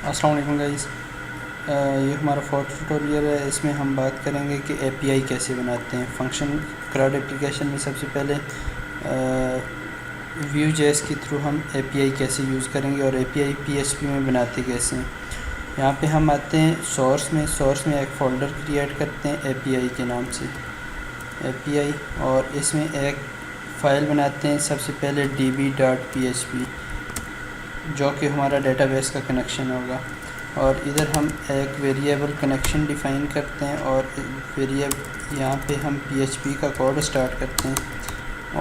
अस्सलाम वालेकुम गाइस। ये हमारा फोर्थ ट्यूटोरियल है। इसमें हम बात करेंगे कि एपीआई कैसे बनाते हैं। फंक्शन क्लाउड एप्लीकेशन में सबसे पहले Vue.js के थ्रू हम एपीआई कैसे यूज़ करेंगे और एपीआई पीएचपी में बनाते कैसे हैं। यहाँ पे हम आते हैं सोर्स में एक फ़ोल्डर क्रिएट करते हैं एपीआई के नाम से एपीआई, और इसमें एक फ़ाइल बनाते हैं सबसे पहले db.php जो कि हमारा डेटाबेस का कनेक्शन होगा। और इधर हम एक वेरिएबल कनेक्शन डिफ़ाइन करते हैं और वेरिएबल यहाँ पे हम पीएचपी का कोड स्टार्ट करते हैं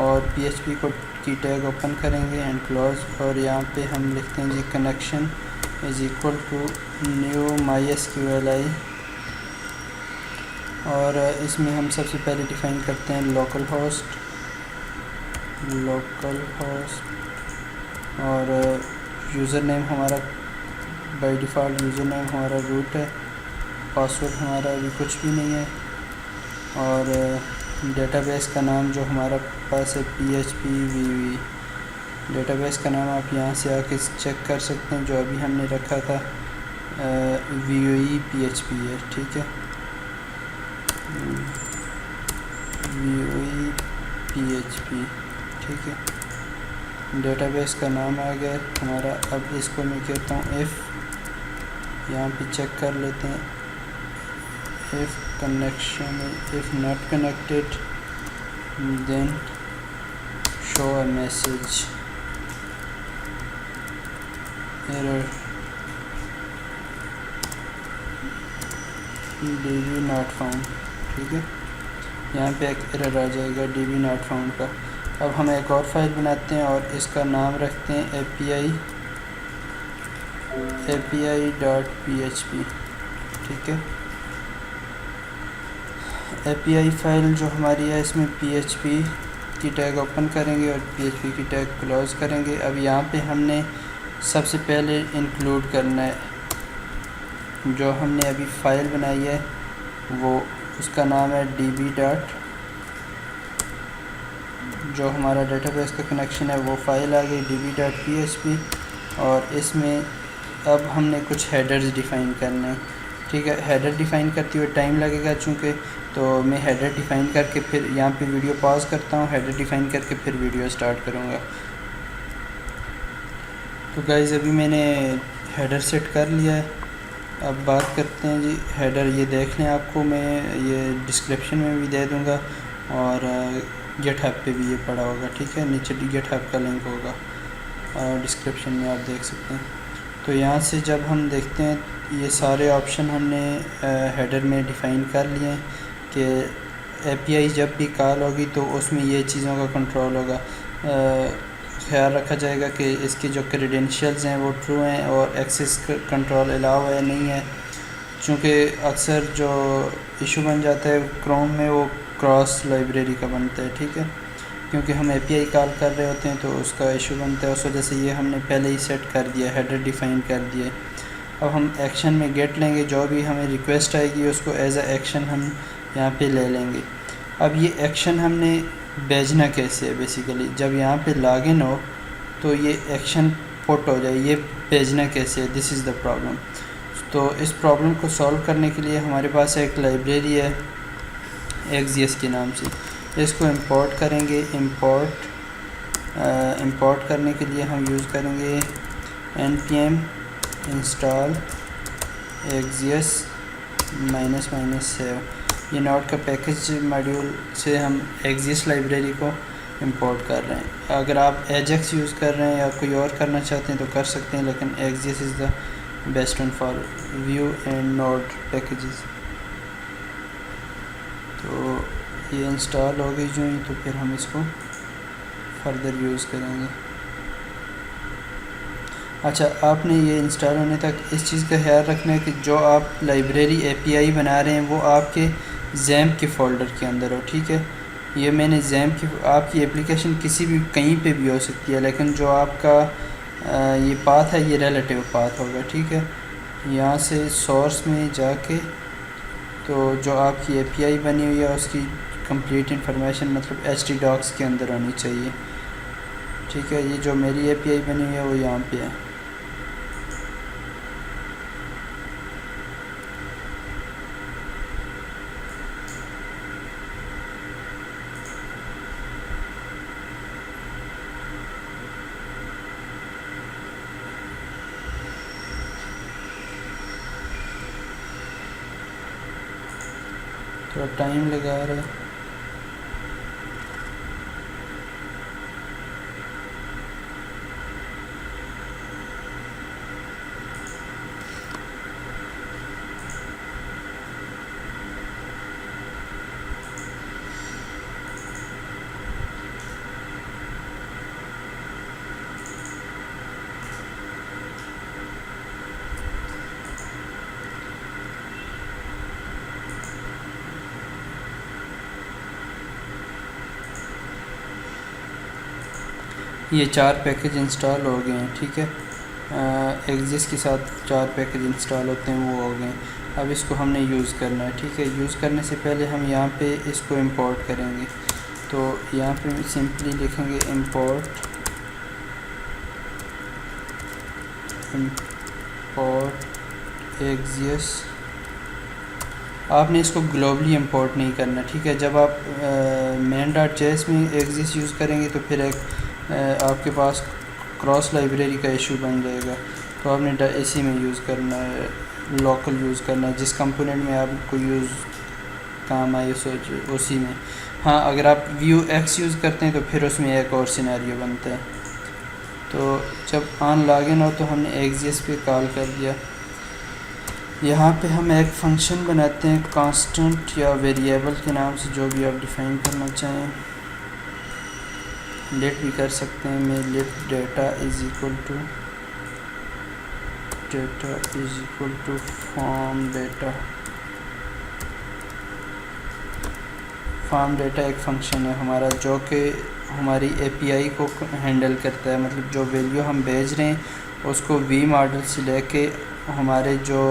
और पीएचपी को की टैग ओपन करेंगे एंड क्लोज, और यहाँ पे हम लिखते हैं जी connection is equal to new MySQLi, और इसमें हम सबसे पहले डिफ़ाइन करते हैं लोकल होस्ट और यूज़र नेम हमारा बाय डिफ़ॉल्ट यूज़र नेम हमारा रूट है, पासवर्ड हमारा अभी कुछ भी नहीं है, और डेटाबेस का नाम जो हमारा पास है PHP VUE। डेटाबेस का नाम आप यहाँ से आके चेक कर सकते हैं, जो अभी हमने रखा था VUE PHP है, ठीक है, VUE PHP, ठीक है। डेटाबेस का नाम आ गया हमारा। अब इसको मैं कहता हूँ इफ़, यहाँ पे चेक कर लेते हैं, if connection if not connected then show a message error DB not found, ठीक है। यहाँ पे एक एरर आ जाएगा DB नॉट फाउंड का। अब हम एक और फाइल बनाते हैं और इसका नाम रखते हैं API.php, ठीक है। API फाइल जो हमारी है इसमें PHP की टैग ओपन करेंगे और PHP की टैग क्लोज करेंगे। अब यहाँ पे हमने सबसे पहले इंक्लूड करना है जो हमने अभी फ़ाइल बनाई है, वो उसका नाम है db. जो हमारा डेटाबेस का कनेक्शन है वो फ़ाइल आ गई db.php, और इसमें अब हमने कुछ हेडर्स डिफ़ाइन करने हैं, ठीक है। हेडर डिफ़ाइन करते हुए टाइम लगेगा चूँकि, तो मैं हेडर डिफ़ाइन करके फिर यहाँ पे वीडियो पॉज करता हूँ, हेडर डिफ़ाइन करके फिर वीडियो स्टार्ट करूँगा। तो गाइज़ अभी मैंने हेडर सेट कर लिया है। अब बात करते हैं जी हेडर। ये देख लें, आपको मैं ये डिस्क्रिप्शन में भी दे दूँगा और गिटहब पे भी ये पड़ा होगा, ठीक है। नीचे गिटहब का लिंक होगा और डिस्क्रिप्शन में आप देख सकते हैं। तो यहाँ से जब हम देखते हैं ये सारे ऑप्शन हमने हेडर में डिफ़ाइन कर लिए हैं कि एपीआई जब भी कॉल होगी तो उसमें ये चीज़ों का कंट्रोल होगा। ख्याल रखा जाएगा कि इसकी जो क्रेडेंशियल्स हैं वो ट्रू हैं और एक्सेस कंट्रोल अलाउ है नहीं है, चूँकि अक्सर जो इशू बन जाता है क्रोम में वो क्रॉस लाइब्रेरी का बनता है, ठीक है, क्योंकि हम एपीआई कॉल कर रहे होते हैं तो उसका इशू बनता है। उस वजह से ये हमने पहले ही सेट कर दिया, हेडर डिफ़ाइन कर दिया। अब हम एक्शन में गेट लेंगे, जो भी हमें रिक्वेस्ट आएगी उसको एज अ एक्शन हम यहाँ पे ले लेंगे। अब ये एक्शन हमने भेजना कैसे है, बेसिकली जब यहाँ पे लॉगिन हो तो ये एक्शन पुट हो जाए, ये भेजना कैसे है, दिस इज़ द प्रॉब्लम। तो इस प्रॉब्लम को सॉल्व करने के लिए हमारे पास एक लाइब्रेरी है Axios के नाम से, इसको इंपोर्ट करेंगे। इंपोर्ट करने के लिए हम यूज़ करेंगे npm install Axios --- ये नोड का पैकेज मॉड्यूल से हम Axios लाइब्रेरी को इंपोर्ट कर रहे हैं। अगर आप Ajax यूज़ कर रहे हैं या कोई और करना चाहते हैं तो कर सकते हैं, लेकिन Axios is the best one for view and node packages. तो ये इंस्टॉल हो गई जो ही, तो फिर हम इसको फर्दर यूज़ करेंगे। अच्छा, आपने ये इंस्टॉल होने तक इस चीज़ का ख्याल रखना है कि जो आप लाइब्रेरी एपीआई बना रहे हैं वो आपके XAMPP के फ़ोल्डर के अंदर हो, ठीक है। ये मैंने XAMPP की, आपकी एप्लीकेशन किसी भी कहीं पे भी हो सकती है, लेकिन जो आपका ये पाथ है ये रिलेटिव पाथ होगा, ठीक है। यहाँ से सोर्स में जाके तो जो आपकी एपीआई बनी हुई है उसकी कंप्लीट इन्फॉर्मेशन मतलब htdocs के अंदर होनी चाहिए, ठीक है। ये जो मेरी एपीआई बनी हुई है वो यहाँ पे है। थोड़ा टाइम लगा रहा है। ये 4 पैकेज इंस्टॉल हो गए हैं, ठीक है। एक्सिस के साथ 4 पैकेज इंस्टॉल होते हैं, वो हो गए। अब इसको हमने यूज़ करना है, ठीक है। यूज़ करने से पहले हम यहाँ पे इसको इंपोर्ट करेंगे। तो यहाँ पे सिंपली लिखेंगे इंपोर्ट एक्सिस। आपने इसको ग्लोबली इंपोर्ट नहीं करना, ठीक है। जब आप main.js में एक्सिस यूज़ करेंगे तो फिर एक आपके पास क्रॉस लाइब्रेरी का इशू बन जाएगा। तो आपने इसी में यूज़ करना है, लोकल यूज़ करना है, जिस कंपोनेंट में आपको यूज़ काम आए उसी में। हाँ, अगर आप व्यू एक्स यूज़ करते हैं तो फिर उसमें एक और सिनेरियो बनता है। तो जब ऑन लॉगिन हो तो हमने एक्सिस पे कॉल कर दिया। यहाँ पे हम एक फ़ंक्शन बनाते हैं कांस्टेंट या वेरिएबल के नाम से, जो भी आप डिफ़ाइन करना चाहें। लेट भी कर सकते हैं। मैं let data is equal to form data एक फ़ंक्शन है हमारा, जो कि हमारी एपीआई को हैंडल करता है। मतलब जो वैल्यू हम भेज रहे हैं उसको वी मॉडल से लेके हमारे जो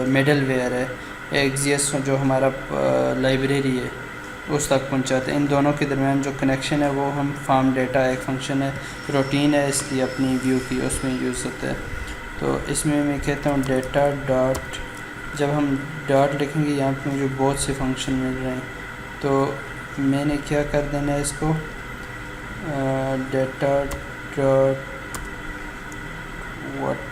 मिडल वेयर है, एक्सिस जो हमारा लाइब्रेरी है, उस तक पहुंचाते हैं। इन दोनों के दरमियान जो कनेक्शन है वो हम फॉर्म डेटा एक फ़ंक्शन है, रूटीन है इसकी अपनी व्यू की, उसमें यूज़ होता है। तो इसमें मैं कहता हूँ डेटा डॉट, जब हम डॉट लिखेंगे यहाँ पे मुझे बहुत से फंक्शन मिल रहे हैं, तो मैंने क्या कर देना है इसको, data dot what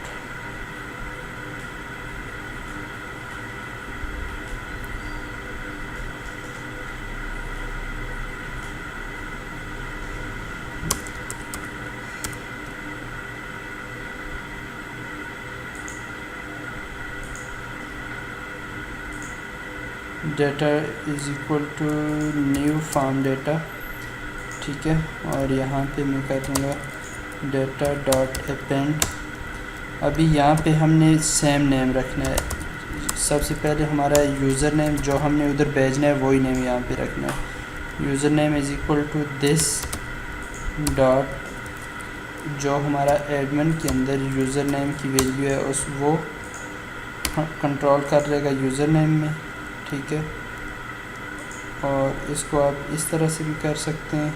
data is equal to new form data, ठीक है। और यहाँ पे मैं कर दूँगा डेटा डॉट अपेंड। अभी यहाँ पे हमने सेम नेम रखना है। सबसे पहले हमारा यूज़र नेम जो हमने उधर भेजना है वही नेम यहाँ पे रखना है। User name is equal to this dot, जो हमारा एडमिन के अंदर यूज़र नेम की वैल्यू है उस वो कंट्रोल कर लेगा यूज़र नेम में, ठीक है। और इसको आप इस तरह से भी कर सकते हैं।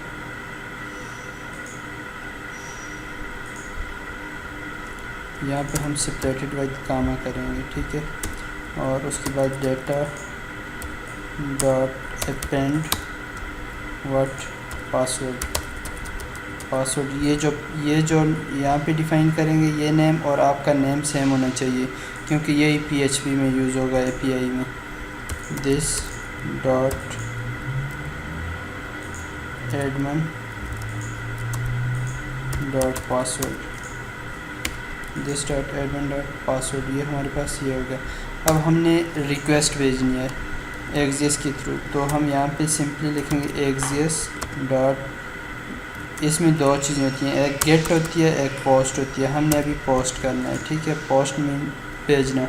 यहाँ पे हम सेपरेटेड वाइज कामा करेंगे, ठीक है। और उसके बाद data dot append what password, ये जो यहाँ पे डिफ़ाइन करेंगे, ये नेम और आपका नेम सेम होना चाहिए, क्योंकि यही PHP में यूज़ होगा API में। This dot admin dot password, this dot admin dot password, ये हमारे पास ये हो गया। अब हमने रिक्वेस्ट भेजनी है एक्सिस के थ्रू, तो हम यहाँ पे सिंपली लिखेंगे एक्सिस डॉट, इसमें दो चीज़ें होती हैं, एक गेट होती है, एक पोस्ट होती है। हमने अभी पोस्ट करना है, ठीक है। पोस्ट में भेजना,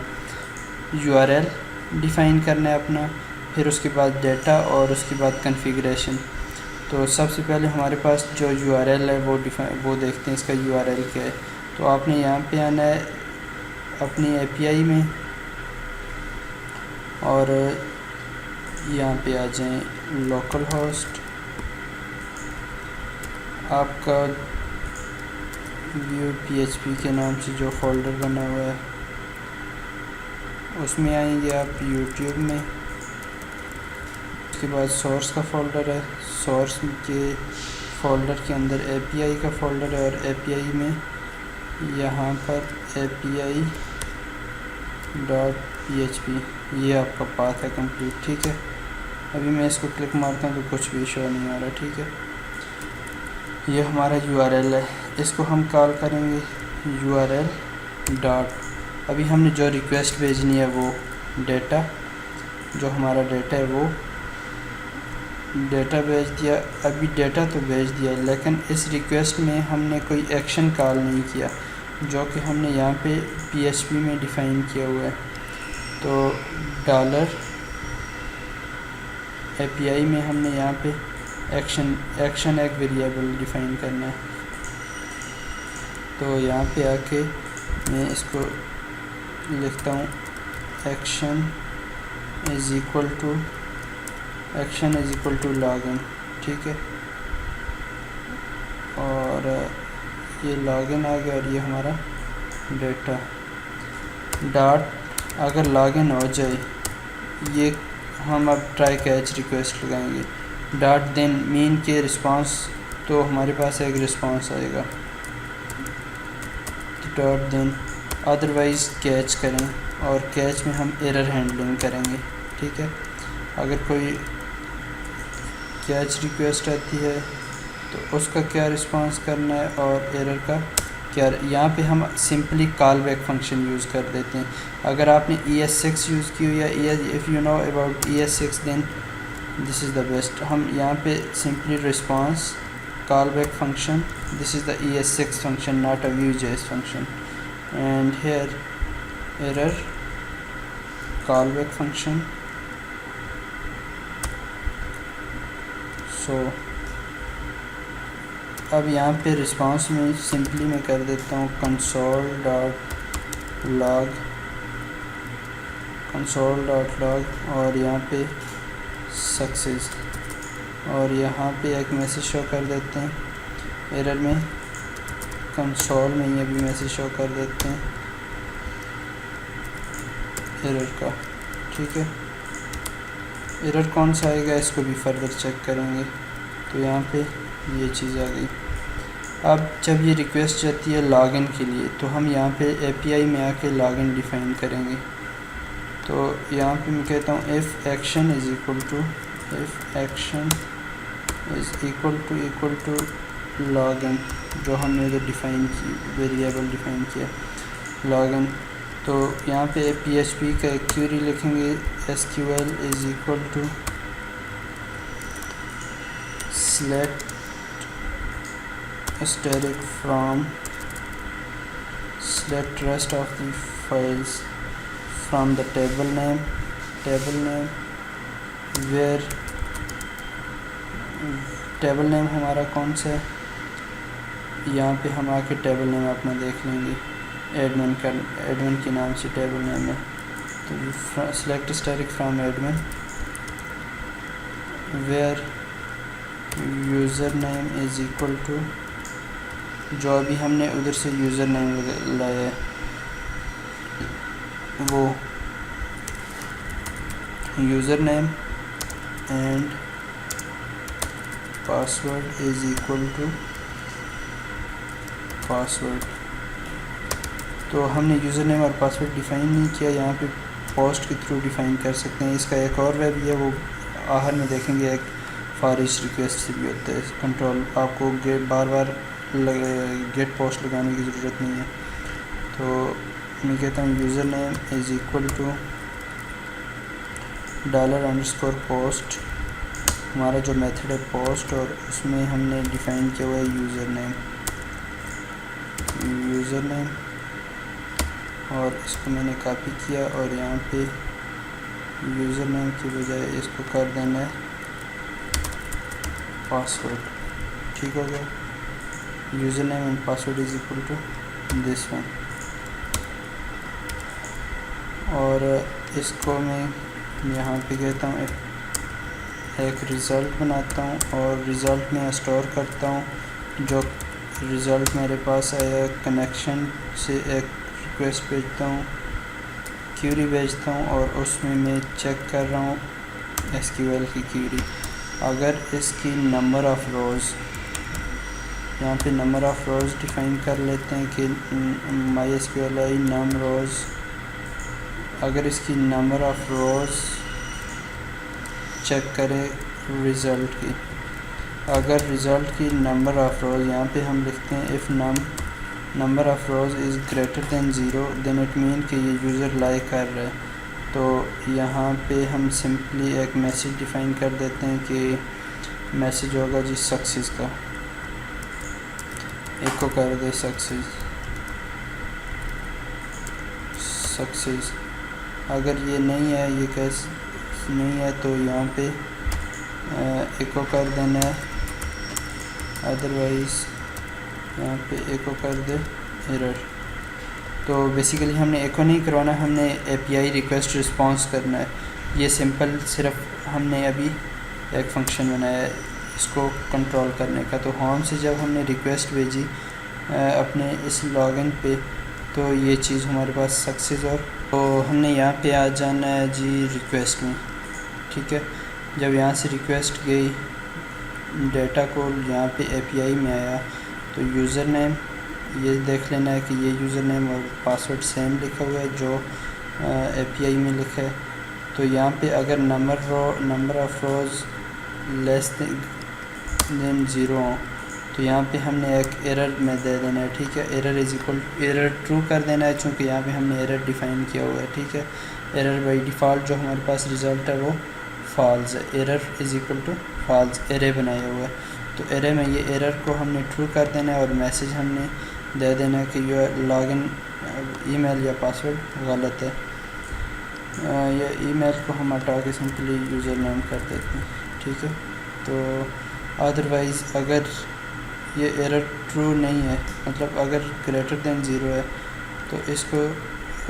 URL डिफ़ाइन करना है अपना, फिर उसके बाद डेटा और उसके बाद कॉन्फ़िगरेशन। तो सबसे पहले हमारे पास जो URL है वो देखते हैं इसका URL क्या है। तो आपने यहाँ पे आना है अपनी API में और यहाँ पे आ जाएं लोकल होस्ट, आपका व्यू PHP के नाम से जो फोल्डर बना हुआ है उसमें आएंगे आप यूट्यूब में। उसके बाद सोर्स का फोल्डर है, सोर्स के फोल्डर के अंदर API का फोल्डर है और API में यहाँ पर API डॉट PHP, ये आपका पाथ है कंप्लीट। ठीक है, अभी मैं इसको क्लिक मारता हूँ तो कुछ भी शो नहीं आ रहा। ठीक है, ये हमारा URL है, इसको हम कॉल करेंगे URL डॉट। अभी हमने जो रिक्वेस्ट भेजनी है वो डेटा, जो हमारा डेटा है वो डेटा भेज दिया। अभी डेटा तो भेज दिया, लेकिन इस रिक्वेस्ट में हमने कोई एक्शन कॉल नहीं किया, जो कि हमने यहाँ पे PHP में डिफ़ाइन किया हुआ है। तो डॉलर API में हमने यहाँ पे एक्शन एक वेरिएबल डिफ़ाइन करना है। तो यहाँ पे आके मैं इसको लिखता हूँ action is equal to login. ठीक है, और ये लॉगिन आ गया और ये हमारा डेटा डॉट। अगर लॉगिन हो जाए, ये हम अब ट्राई कैच रिक्वेस्ट लगाएंगे डॉट देन मीन के रिस्पांस, तो हमारे पास एक रिस्पांस आएगा डॉट देन। अदरवाइज़ कैच करें, और कैच में हम एरर हैंडलिंग करेंगे। ठीक है, अगर कोई कैच रिक्वेस्ट आती है तो उसका क्या रिस्पांस करना है और एरर का क्या। यहाँ पे हम simply call back function use कर देते हैं। अगर आपने ES6 यूज़ की हुई या if you know about ES6 then this is the best. हम यहाँ पे simply response call back function, this is the ES6 function, not a Vue.js function, and here error call back function. So अब यहाँ पे response में simply मैं कर देता हूँ कंसोल डॉट लॉग और यहाँ पे सक्सेस, और यहाँ पे एक मैसेज शो कर देते हैं एरर में। कंसोल में ये भी मैसेज शो कर देते हैं एरर का। ठीक है, एरर कौन सा आएगा इसको भी फर्दर चेक करेंगे। तो यहाँ पे ये चीज़ आ गई। अब जब ये रिक्वेस्ट जाती है लॉगिन के लिए, तो हम यहाँ पे API में आके लॉगिन डिफ़ाइन करेंगे। तो यहाँ पे मैं कहता हूँ if action is equal to login, जो हमने जो डिफ़ाइन की वेरिएबल डिफ़ाइन किया लॉगिन। तो यहाँ पे PHP का एक क्वेरी लिखेंगे SQL is equal to select rest of the files from the table name where table name हमारा कौन सा है। यहाँ पे हम आके टेबल नेम अपना देख लेंगे, एडमिन के नाम से टेबल नेम है। तो select static from admin where user name is equal to, जो अभी हमने उधर से यूज़र नेम लाया है वो user name, and password is equal to password. तो हमने यूज़र नेम और पासवर्ड डिफ़ाइन नहीं किया, यहाँ पे पोस्ट के थ्रू डिफ़ाइन कर सकते हैं। इसका एक और वे भी है, वो आखिर में देखेंगे। एक फॉर ईच रिक्वेस्ट से भी होता है कंट्रोल, आपको बार बार गेट पोस्ट लगाने की ज़रूरत नहीं है। तो मैं कहता हूँ user name is equal to $_post, हमारा जो मेथड है पोस्ट, और उसमें हमने डिफ़ाइन किया हुआ है यूज़र नेम, और इसको मैंने कॉपी किया और यहाँ पे यूज़र नेम की बजाय इसको कर देना है पासवर्ड। ठीक हो गया, user name and password is equal to this one. और इसको मैं यहाँ पे कहता हूँ एक रिज़ल्ट बनाता हूँ, और रिज़ल्ट में स्टोर करता हूँ जो रिज़ल्ट मेरे पास आया। कनेक्शन से एक रिक्वेस्ट भेजता हूँ, क्यूरी भेजता हूँ, और उसमें मैं चेक कर रहा हूँ SQL की क्यूरी। अगर इसकी नंबर ऑफ़ रोज़, यहाँ पे नंबर ऑफ़ रोज़ डिफ़ाइन कर लेते हैं कि MySQL num rows अगर इसकी नंबर ऑफ़ रोज़ चेक करें रिज़ल्ट की, अगर रिज़ल्ट की नंबर ऑफ़ रोज़ यहाँ पे हम लिखते हैं if number of rows is greater than zero then it mean कि ये यूज़र लाई कर रहा है। तो यहाँ पे हम सिंपली एक मैसेज डिफ़ाइन कर देते हैं कि मैसेज होगा जी सक्सेस का, एको कर दे सक्सेस। अगर ये नहीं है, ये कैसे नहीं है, तो यहाँ पे एको कर देना है, अदरवाइज़ यहाँ पे एको कर दे एरर। तो बेसिकली हमने एको नहीं करवाना, हमने एपीआई रिक्वेस्ट रिस्पांस करना है। ये सिंपल सिर्फ हमने अभी एक फंक्शन बनाया है इसको कंट्रोल करने का। तो होम से जब हमने रिक्वेस्ट भेजी अपने इस लॉगिन पे, तो ये चीज़ हमारे पास सक्सेस। और तो हमने यहाँ पे आ जाना है जी रिक्वेस्ट में, ठीक है। जब यहाँ से रिक्वेस्ट गई, डेटा को यहाँ पे एपीआई में आया, तो यूज़र नेम ये देख लेना है कि ये यूज़र नेम और पासवर्ड सेम लिखा हुआ है जो एपीआई में लिखा है। तो यहाँ पे अगर number of rows less than zero हो, तो यहाँ पे हमने एक एरर में दे देना है, ठीक है। एरर ट्रू कर देना है, चूँकि यहाँ पे हमने एरर डिफ़ाइन किया हुआ है, ठीक है। एरर बाई डिफ़ॉल्ट जो हमारे पास रिज़ल्ट है वो फॉल्स है, error is equal to false, array बनाया हुआ है। तो एरे में ये एरर को हमने ट्रू कर देना है और मैसेज हमने दे देना है कि योर लॉगिन ईमेल या पासवर्ड गलत है। या ईमेल को हम हटा के सिंपली यूज़र नेम कर देते हैं, ठीक है। तो अदरवाइज़ अगर ये एरर ट्रू नहीं है, मतलब अगर ग्रेटर दैन ज़ीरो है, तो इसको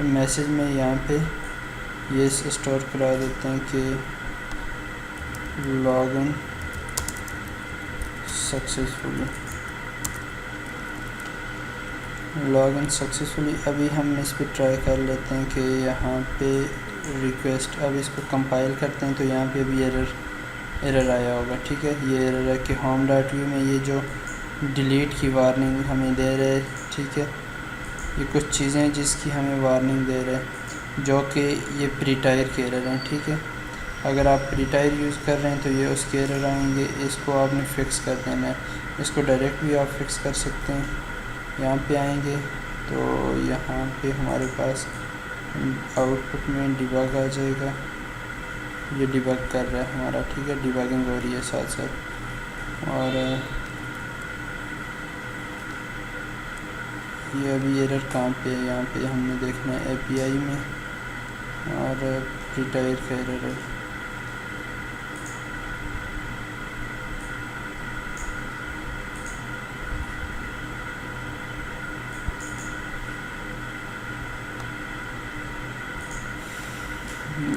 मैसेज में यहाँ पे ये स्टोर करा देते हैं कि लॉगिन सक्सेसफुली। अभी हम इस पर ट्राई कर लेते हैं कि यहाँ पे रिक्वेस्ट, अब इसको कंपाइल करते हैं, तो यहाँ पे भी एरर आया होगा, ठीक है। ये एरर है कि home.view में ये जो डिलीट की वार्निंग हमें दे रहे हैं, ठीक है। ये कुछ चीज़ें जिसकी हमें वार्निंग दे रहे हैं, जो कि ये प्रीटायर के एरर हैं, ठीक है। अगर आप प्रीटायर यूज़ कर रहे हैं तो ये उसके एरर आएंगे, इसको आपने फ़िक्स कर देना है। इसको डायरेक्ट भी आप फ़िक्स कर सकते हैं, यहाँ पे आएंगे तो यहाँ पे हमारे पास आउटपुट में डिबग आ जाएगा, ये डिबग कर रहा है हमारा, ठीक है। डिबगिंग हो रही है साथ साथ। और ये अभी एरर कहाँ पे है, यहाँ पे हमने देखना है एपीआई में, और प्रीटायर का एरर है।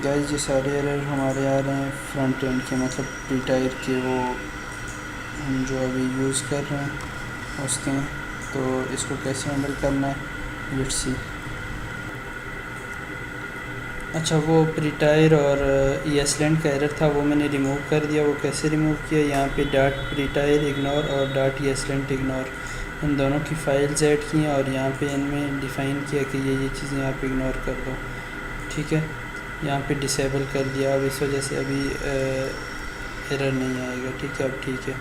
गाइस ये सारे एरर हमारे आ रहे हैं फ्रंट एंड के, मतलब प्रीटायर के, वो हम जो अभी यूज़ कर रहे हैं उसके। तो इसको कैसे हैंडल करना है, लेट्स सी। अच्छा, वो प्रीटायर और ESLint का एरर था, वो मैंने रिमूव कर दिया। वो कैसे रिमूव किया, यहाँ पे डॉट प्रीटायर इग्नोर और डॉट ESLint इग्नोर, इन दोनों की फ़ाइल्स ऐड की हैं और यहाँ पे इनमें डिफ़ाइन किया कि ये चीज़ें आप इग्नोर कर दो, ठीक है। यहाँ पे डिसेबल कर दिया, अब इस वजह से अभी एरर नहीं आएगा, ठीक है। अब ठीक है,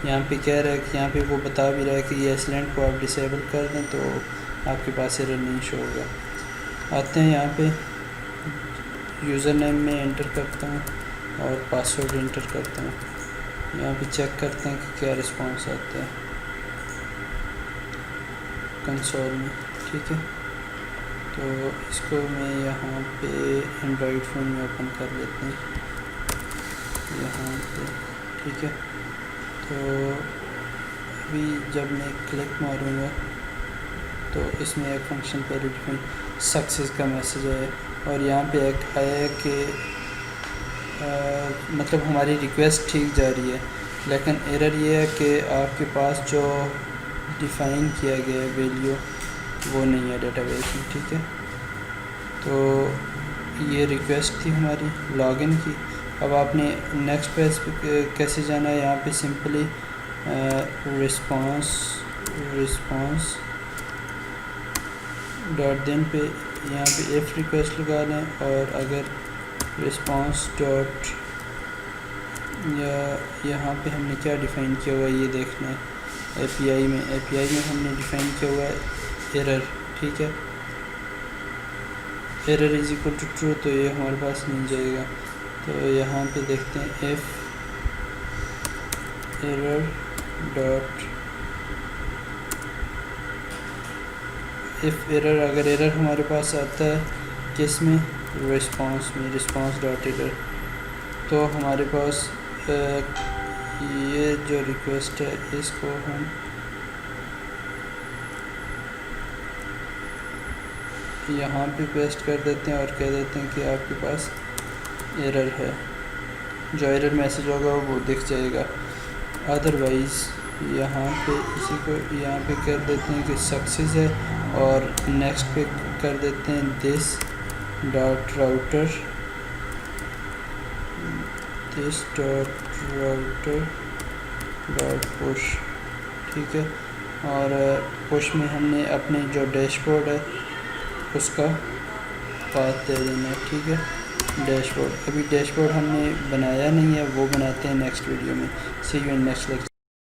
यहाँ पे कह रहा है कि यहाँ पे वो बता भी रहा है कि ESLint को आप डिसेबल कर दें तो आपके पास एरर नहीं शो होगा। आते हैं यहाँ पे, यूज़र नेम में एंटर करता हूँ और पासवर्ड एंटर करता हूँ। यहाँ पे चेक करते हैं कि क्या रिस्पांस आता है कंसोल में, ठीक है। तो इसको मैं यहाँ पे एंड्रॉयड फ़ोन में ओपन कर लेते हैं यहाँ पे, ठीक है। तो अभी जब मैं क्लिक मारूँगा तो इसमें एक फंक्शन पहले डिफाइन सक्सेस का मैसेज आया, और यहाँ पे एक आया है कि मतलब हमारी रिक्वेस्ट ठीक जा रही है, लेकिन एरर ये है कि आपके पास जो डिफ़ाइन किया गया है वैल्यू वो नहीं है डेटाबेस में, ठीक है। तो ये रिक्वेस्ट थी हमारी लॉगिन की। अब आपने नेक्स्ट पेज पे कैसे जाना है, यहाँ पे सिंपली रिस्पांस डॉट देन पे यहाँ पे एफ रिक्वेस्ट लगा लें और अगर रिस्पांस डॉट या यहाँ पे हमने क्या डिफ़ाइन किया हुआ है ये देखना है। एपीआई में हमने डिफ़ाइन किया हुआ है एरर, ठीक है। Error is equal to true, तो ये हमारे पास नहीं जाएगा। तो यहाँ पे देखते हैं F error dot if error, अगर एरर हमारे पास आता है किस में, रिस्पांस में, रिस्पांस डॉट एरर, तो हमारे पास ये जो रिक्वेस्ट है इसको हम यहाँ पे पेस्ट कर देते हैं और कह देते हैं कि आपके पास एरर है। जो एरर मैसेज होगा वो दिख जाएगा। अदरवाइज़ यहाँ पे इसी को यहाँ पे कर देते हैं कि सक्सेस है और नेक्स्ट पे कर देते हैं this dot router dot push, ठीक है। और पुश में हमने अपने जो डैशबोर्ड है उसका पाथ दे देना है, ठीक है। डैशबोर्ड, अभी डैशबोर्ड हमने बनाया नहीं है, वो बनाते हैं नेक्स्ट वीडियो में। सी यू इन नेक्स्ट लेक्चर।